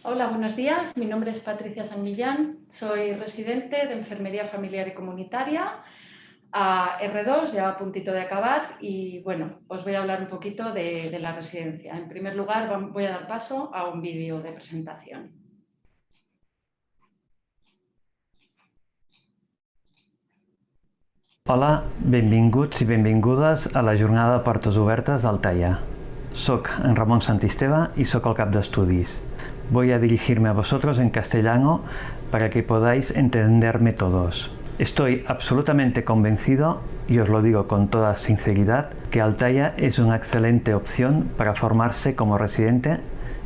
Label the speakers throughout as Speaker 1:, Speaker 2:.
Speaker 1: Hola, buenos días. Mi nombre es Patricia San Millán. Soy residente de Enfermería Familiar y Comunitaria, a R2, ya a puntito de acabar. Y bueno, os voy a hablar un poquito de la residencia. En primer lugar, voy a dar paso a un vídeo de presentación.
Speaker 2: Hola, benvinguts i benvingudes a la jornada de portes obertes d'Altaia. Soc en Ramon Santisteve y soc el cap d'estudis. Voy a dirigirme a vosotros en castellano para que podáis entenderme todos. Estoy absolutamente convencido, y os lo digo con toda sinceridad, que Altaia es una excelente opción para formarse como residente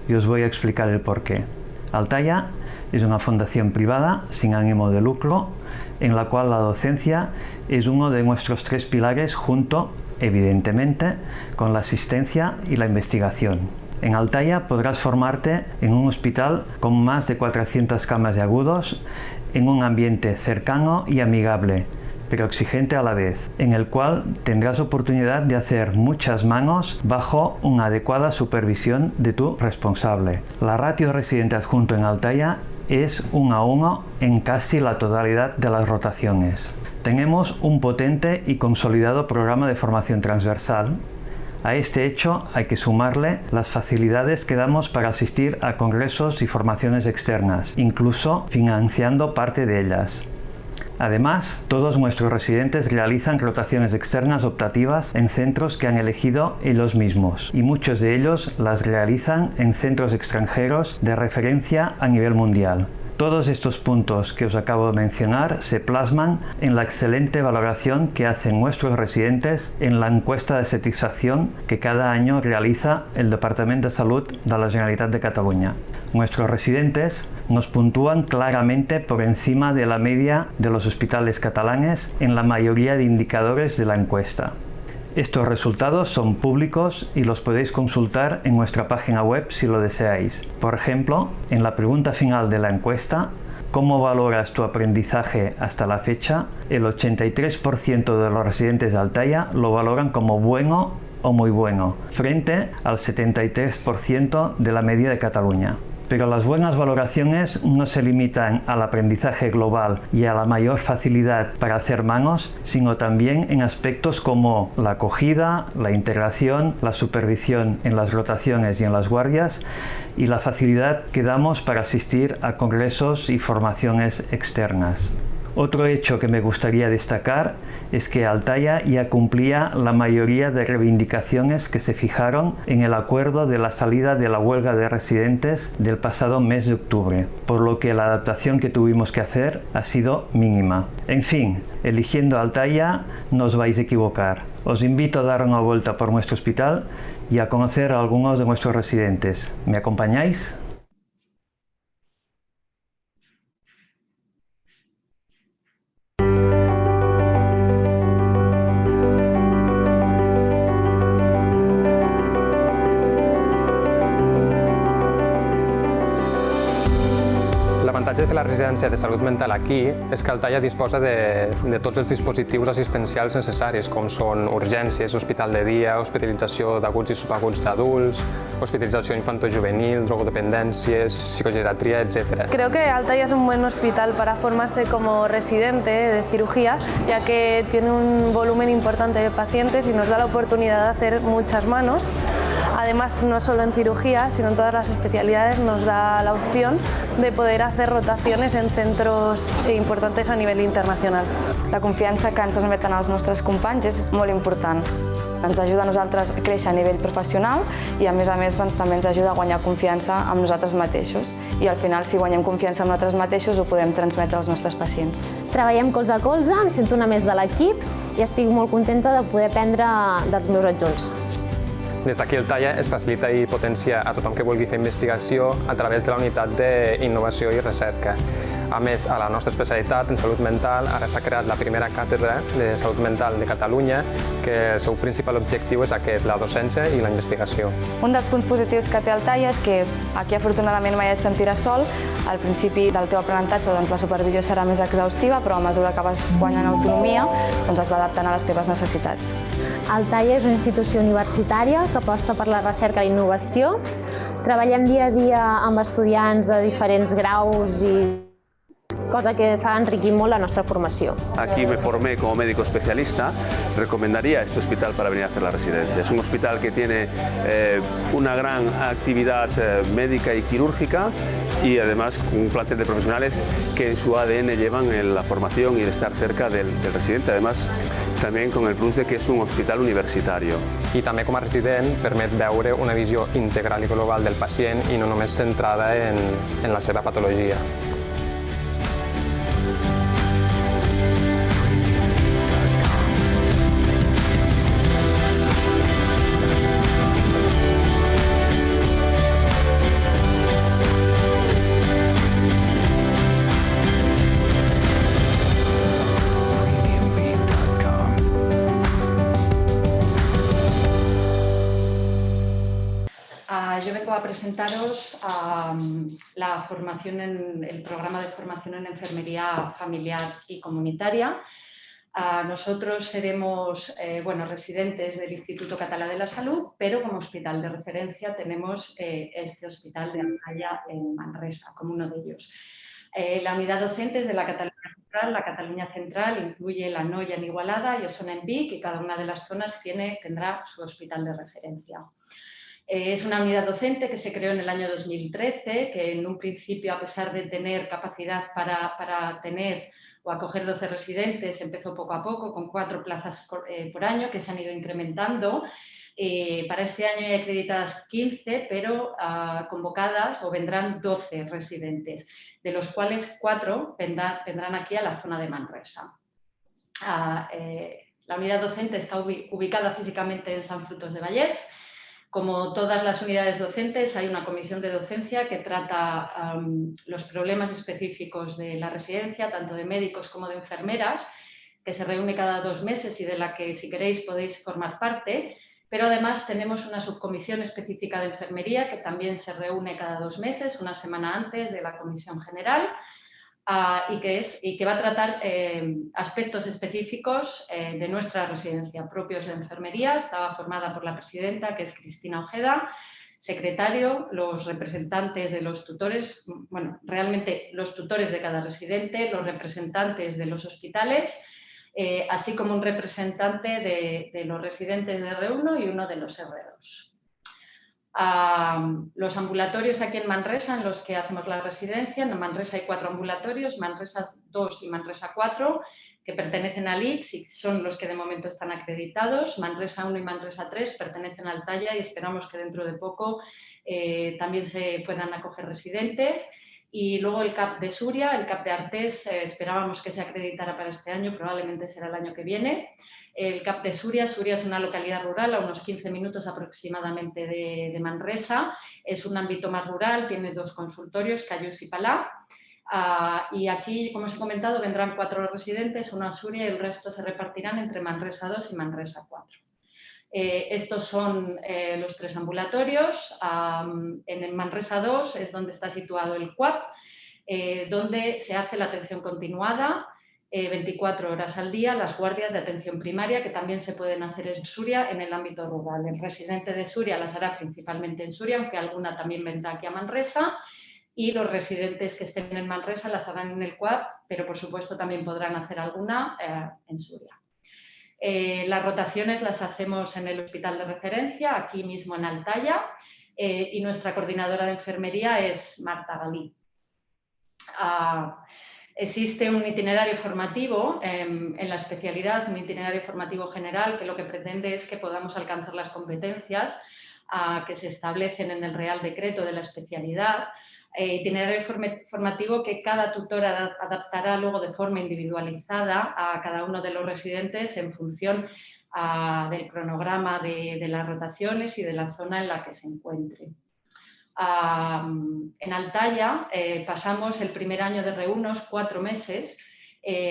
Speaker 2: y os voy a explicar el porqué. Altaia es una fundación privada sin ánimo de lucro en la cual la docencia es uno de nuestros tres pilares junto, evidentemente, con la asistencia y la investigación. En Altaia podrás formarte en un hospital con más de 400 camas de agudos, en un ambiente cercano y amigable, pero exigente a la vez, en el cual tendrás oportunidad de hacer muchas manos bajo una adecuada supervisión de tu responsable. La ratio residente adjunto en Altaia es 1 a 1 en casi la totalidad de las rotaciones. Tenemos un potente y consolidado programa de formación transversal. A este hecho hay que sumarle las facilidades que damos para asistir a congresos y formaciones externas, incluso financiando parte de ellas. Además, todos nuestros residentes realizan rotaciones externas optativas en centros que han elegido ellos mismos, y muchos de ellos las realizan en centros extranjeros de referencia a nivel mundial. Todos estos puntos que os acabo de mencionar se plasman en la excelente valoración que hacen nuestros residentes en la encuesta de satisfacción que cada año realiza el Departamento de Salud de la Generalitat de Cataluña. Nuestros residentes nos puntúan claramente por encima de la media de los hospitales catalanes en la mayoría de indicadores de la encuesta. Estos resultados son públicos y los podéis consultar en nuestra página web si lo deseáis. Por ejemplo, en la pregunta final de la encuesta, ¿cómo valoras tu aprendizaje hasta la fecha? El 83% de los residentes de Altaia lo valoran como bueno o muy bueno, frente al 73% de la media de Cataluña. Pero las buenas valoraciones no se limitan al aprendizaje global y a la mayor facilidad para hacer manos, sino también en aspectos como la acogida, la integración, la supervisión en las rotaciones y en las guardias y la facilidad que damos para asistir a congresos y formaciones externas. Otro hecho que me gustaría destacar es que Altaia ya cumplía la mayoría de reivindicaciones que se fijaron en el acuerdo de la salida de la huelga de residentes del pasado mes de octubre, por lo que la adaptación que tuvimos que hacer ha sido mínima. En fin, eligiendo Altaia no os vais a equivocar. Os invito a dar una vuelta por nuestro hospital y a conocer a algunos de nuestros residentes. ¿Me acompañáis?
Speaker 3: L'avantatge de fer la residència de salut mental aquí és que Altaia disposa de tots els dispositius assistencials necessaris, com són urgències, hospital de dia, hospitalització d'aguts i subaguts d'adults, hospitalització infantojuvenil, drogodependències, psicogeriatría, etc.
Speaker 4: Creo que Altaia es un buen hospital para formarse como residente de cirugía, ya que tiene un volumen importante de pacientes y nos da la oportunidad de hacer muchas manos. Además, no solo en cirugía, sino en todas las especialidades nos da la opción de poder hacer rotaciones en centros importantes a nivell internacional.
Speaker 5: La confiança que ens transmeten els nostres companys és molt important. Ens ajuda a nosaltres a créixer a nivell professional i, a més, també ens ajuda a guanyar confiança amb nosaltres mateixos. I al final, si guanyem confiança amb nosaltres mateixos, ho podem transmetre als nostres pacients.
Speaker 6: Treballem colze a colze, em sento una més de l'equip i estic molt contenta de poder aprendre dels meus adjunts.
Speaker 3: Des d'aquí Altaia es facilita i potencia a tothom que vulgui fer investigació a través de la unitat d'innovació i recerca. A més, a la nostra especialitat en salut mental ara s'ha creat la primera càtedra de salut mental de Catalunya, que el seu principal objectiu és aquest, la docència i la investigació.
Speaker 5: Un dels punts positius que té Altaia és que aquí afortunadament mai et sentiràs sol. Al principi del teu aprenentatge la supervisió serà més exhaustiva, però a mesura que vas guanyant autonomia es va adaptant a les teves necessitats.
Speaker 6: Altaia és una institució universitària que aposta per la recerca i la innovació. Treballem dia a dia amb estudiants de diferents graus i cosa que fa enriquir molt la nostra formació.
Speaker 7: Aquí me formé como médico especialista, recomendaría este hospital para venir a hacer la residencia. Es un hospital que tiene una gran actividad médica y quirúrgica y además un plantel de profesionales que en su ADN llevan la formación y el estar cerca del residente, además también con el plus de que es un hospital universitario.
Speaker 3: I també com a resident permet veure una visió integral i global del pacient i no només centrada en la seva patologia.
Speaker 1: Yo vengo a presentaros la formación el programa de formación en enfermería familiar y comunitaria. Nosotros seremos residentes del Instituto Català de la Salud, pero como hospital de referencia tenemos este hospital de Altaya en Manresa, como uno de ellos. La unidad docente es de la Cataluña Central. La Cataluña Central incluye la Noia en Igualada y Osona en Vic, y cada una de las zonas tendrá su hospital de referencia. Es una unidad docente que se creó en el año 2013, que en un principio, a pesar de tener capacidad para tener o acoger 12 residentes, empezó poco a poco con 4 plazas por año que se han ido incrementando. Para este año hay acreditadas 15, pero convocadas o vendrán 12 residentes, de los cuales 4 vendrán aquí a la zona de Manresa. La unidad docente está ubicada físicamente en San Frutos de Vallès. Como todas las unidades docentes, hay una comisión de docencia que trata los problemas específicos de la residencia, tanto de médicos como de enfermeras, que se reúne cada 2 meses y de la que, si queréis, podéis formar parte. Pero además tenemos una subcomisión específica de enfermería que también se reúne cada 2 meses, una semana antes de la comisión general, y que va a tratar aspectos específicos de nuestra residencia, propios de enfermería. Estaba formada por la presidenta, que es Cristina Ojeda, secretario, los representantes de los tutores, bueno, realmente los tutores de cada residente, los representantes de los hospitales, así como un representante de los residentes de R1 y uno de los R2. Los ambulatorios aquí en Manresa, en los que hacemos la residencia. En Manresa hay 4 ambulatorios, Manresa 2 y Manresa 4, que pertenecen al ICS y son los que de momento están acreditados. Manresa 1 y Manresa 3 pertenecen al Altaya y esperamos que dentro de poco también se puedan acoger residentes. Y luego el CAP de Súria, el CAP de Artés, esperábamos que se acreditara para este año, probablemente será el año que viene. El CAP de Súria es una localidad rural a unos 15 minutos aproximadamente de Manresa. Es un ámbito más rural, tiene 2 consultorios, Callús y Palá. Y aquí, como os he comentado, vendrán 4 residentes, 1 a Súria y el resto se repartirán entre Manresa 2 y Manresa 4. Estos son los 3 ambulatorios. En Manresa 2 es donde está situado el CUAP, donde se hace la atención continuada 24 horas al día, las guardias de atención primaria, que también se pueden hacer en Súria en el ámbito rural. El residente de Súria las hará principalmente en Súria, aunque alguna también vendrá aquí a Manresa, y los residentes que estén en Manresa las harán en el CUAP, pero por supuesto también podrán hacer alguna en Súria. Las rotaciones las hacemos en el hospital de referencia, aquí mismo en Altaya, y nuestra coordinadora de enfermería es Marta Galí. Existe un itinerario formativo en la especialidad, un itinerario formativo general, que lo que pretende es que podamos alcanzar las competencias que se establecen en el Real Decreto de la especialidad. Itinerario formativo que cada tutor adaptará luego de forma individualizada a cada uno de los residentes en función del cronograma de las rotaciones y de la zona en la que se encuentre. En Altaya pasamos el primer año de R1, 4 meses,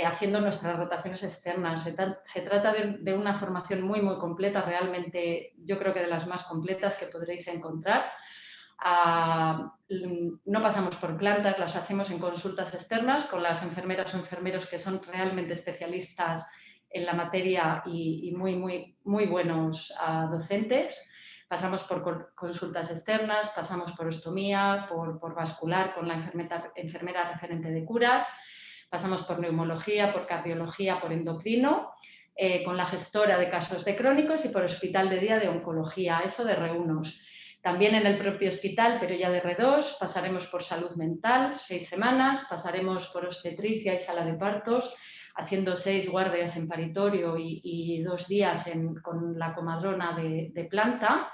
Speaker 1: haciendo nuestras rotaciones externas. Se trata de una formación muy completa, realmente yo creo que de las más completas que podréis encontrar. No pasamos por plantas, las hacemos en consultas externas con las enfermeras o enfermeros que son realmente especialistas en la materia y muy buenos docentes. Pasamos por consultas externas, pasamos por ostomía, por vascular con la enfermera referente de curas, pasamos por neumología, por cardiología, por endocrino, con la gestora de casos de crónicos y por hospital de día de oncología, eso de R1. También en el propio hospital, pero ya de R2, pasaremos por salud mental, 6 semanas, pasaremos por obstetricia y sala de partos, haciendo 6 guardias en paritorio y 2 días con la comadrona de planta.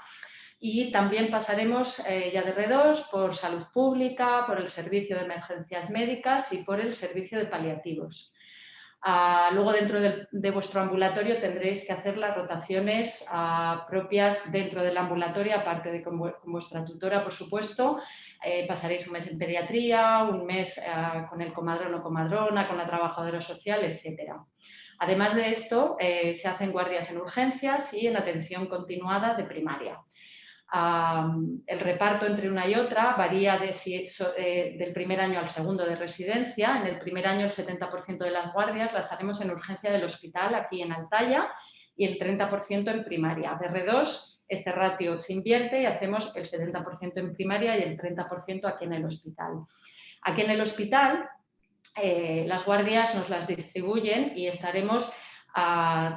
Speaker 1: Y también pasaremos ya de R2 por salud pública, por el servicio de emergencias médicas y por el servicio de paliativos. Luego, dentro de vuestro ambulatorio tendréis que hacer las rotaciones propias dentro del ambulatorio, aparte de con vuestra tutora, por supuesto. Pasaréis un mes en pediatría, un mes con el comadrón o comadrona, con la trabajadora social, etc. Además de esto, se hacen guardias en urgencias y en atención continuada de primaria. El reparto entre una y otra varía del primer año al segundo de residencia. En el primer año el 70% de las guardias las haremos en urgencia del hospital, aquí en Altaya, y el 30% en primaria. De R2 este ratio se invierte y hacemos el 70% en primaria y el 30% aquí en el hospital. Aquí en el hospital las guardias nos las distribuyen y estaremos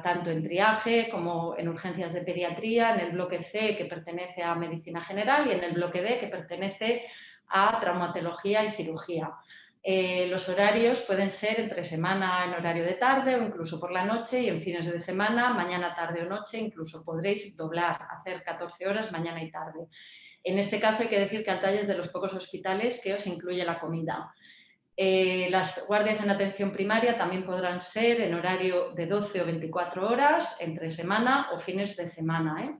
Speaker 1: tanto en triaje como en urgencias de pediatría, en el bloque C, que pertenece a medicina general, y en el bloque D, que pertenece a traumatología y cirugía. Los horarios pueden ser entre semana en horario de tarde o incluso por la noche, y en fines de semana, mañana, tarde o noche, incluso podréis doblar, hacer 14 horas mañana y tarde. En este caso hay que decir que Altaya es de los pocos hospitales que os incluye la comida. Las guardias en atención primaria también podrán ser en horario de 12 o 24 horas, entre semana o fines de semana.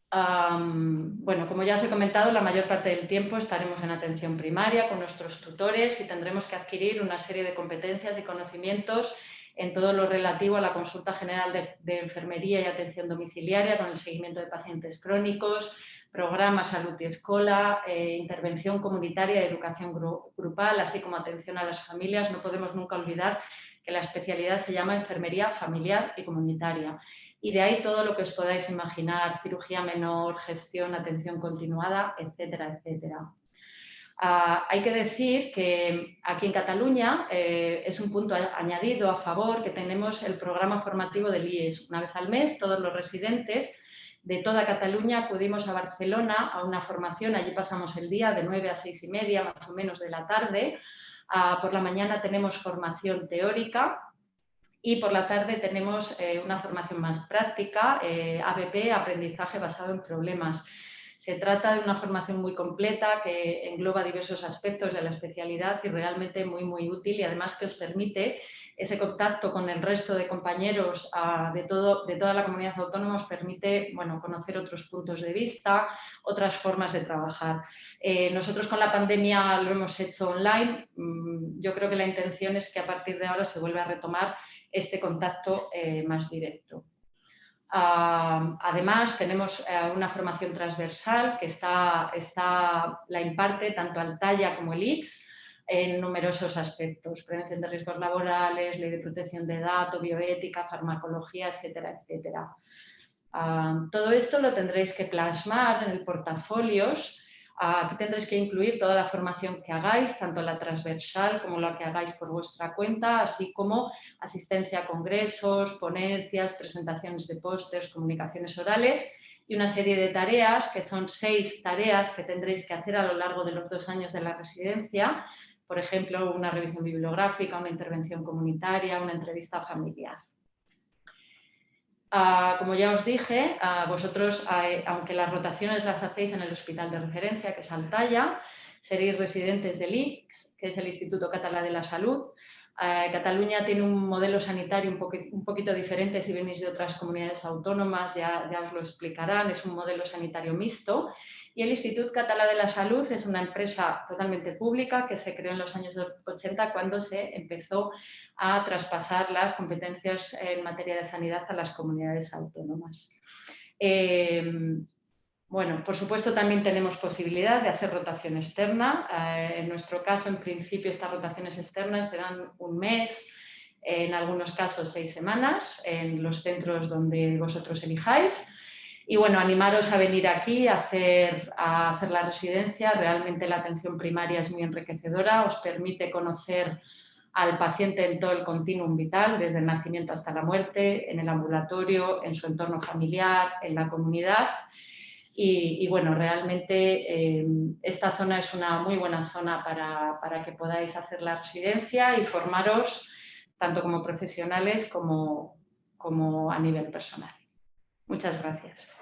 Speaker 1: Bueno, como ya os he comentado, la mayor parte del tiempo estaremos en atención primaria con nuestros tutores y tendremos que adquirir una serie de competencias y conocimientos en todo lo relativo a la consulta general de enfermería y atención domiciliaria con el seguimiento de pacientes crónicos, programa Salud y Escola, intervención comunitaria y educación grupal, así como atención a las familias. No podemos nunca olvidar que la especialidad se llama enfermería familiar y comunitaria. Y de ahí todo lo que os podáis imaginar, cirugía menor, gestión, atención continuada, etcétera, etcétera. Hay que decir que aquí en Cataluña es un punto añadido a favor que tenemos el programa formativo del IES. Una vez al mes, todos los residentes de toda Cataluña acudimos a Barcelona a una formación. Allí pasamos el día de 9 a 6 y media, más o menos, de la tarde. Por la mañana tenemos formación teórica y por la tarde tenemos una formación más práctica, ABP, aprendizaje basado en problemas. Se trata de una formación muy completa que engloba diversos aspectos de la especialidad y realmente muy, muy útil, y además que os permite ese contacto con el resto de compañeros de toda la comunidad autónoma, os permite, bueno, conocer otros puntos de vista, otras formas de trabajar. Nosotros con la pandemia lo hemos hecho online. Yo creo que la intención es que a partir de ahora se vuelva a retomar este contacto más directo. Además, tenemos una formación transversal que la imparte tanto Altaya como el ICS en numerosos aspectos: prevención de riesgos laborales, ley de protección de datos, bioética, farmacología, etcétera, etcétera. Todo esto lo tendréis que plasmar en el portafolios. Aquí tendréis que incluir toda la formación que hagáis, tanto la transversal como la que hagáis por vuestra cuenta, así como asistencia a congresos, ponencias, presentaciones de pósters, comunicaciones orales y una serie de tareas, que son 6 tareas que tendréis que hacer a lo largo de los 2 años de la residencia. Por ejemplo, una revisión bibliográfica, una intervención comunitaria, una entrevista familiar. Como ya os dije, vosotros, aunque las rotaciones las hacéis en el hospital de referencia, que es Altaya, seréis residentes del ICS, que es el Instituto Català de la Salud. Cataluña tiene un modelo sanitario un poquito diferente. Si venís de otras comunidades autónomas, ya os lo explicarán. Es un modelo sanitario mixto. Y el Institut Català de la Salud es una empresa totalmente pública que se creó en los años 80, cuando se empezó a traspasar las competencias en materia de sanidad a las comunidades autónomas. Bueno, por supuesto también tenemos posibilidad de hacer rotación externa. En nuestro caso, en principio, estas rotaciones externas serán un mes, en algunos casos 6 semanas, en los centros donde vosotros elijáis. Y bueno, animaros a venir aquí a hacer la residencia. Realmente la atención primaria es muy enriquecedora, os permite conocer al paciente en todo el continuum vital, desde el nacimiento hasta la muerte, en el ambulatorio, en su entorno familiar, en la comunidad. Y bueno, realmente esta zona es una muy buena zona para que podáis hacer la residencia y formaros tanto como profesionales como a nivel personal. Muchas gracias.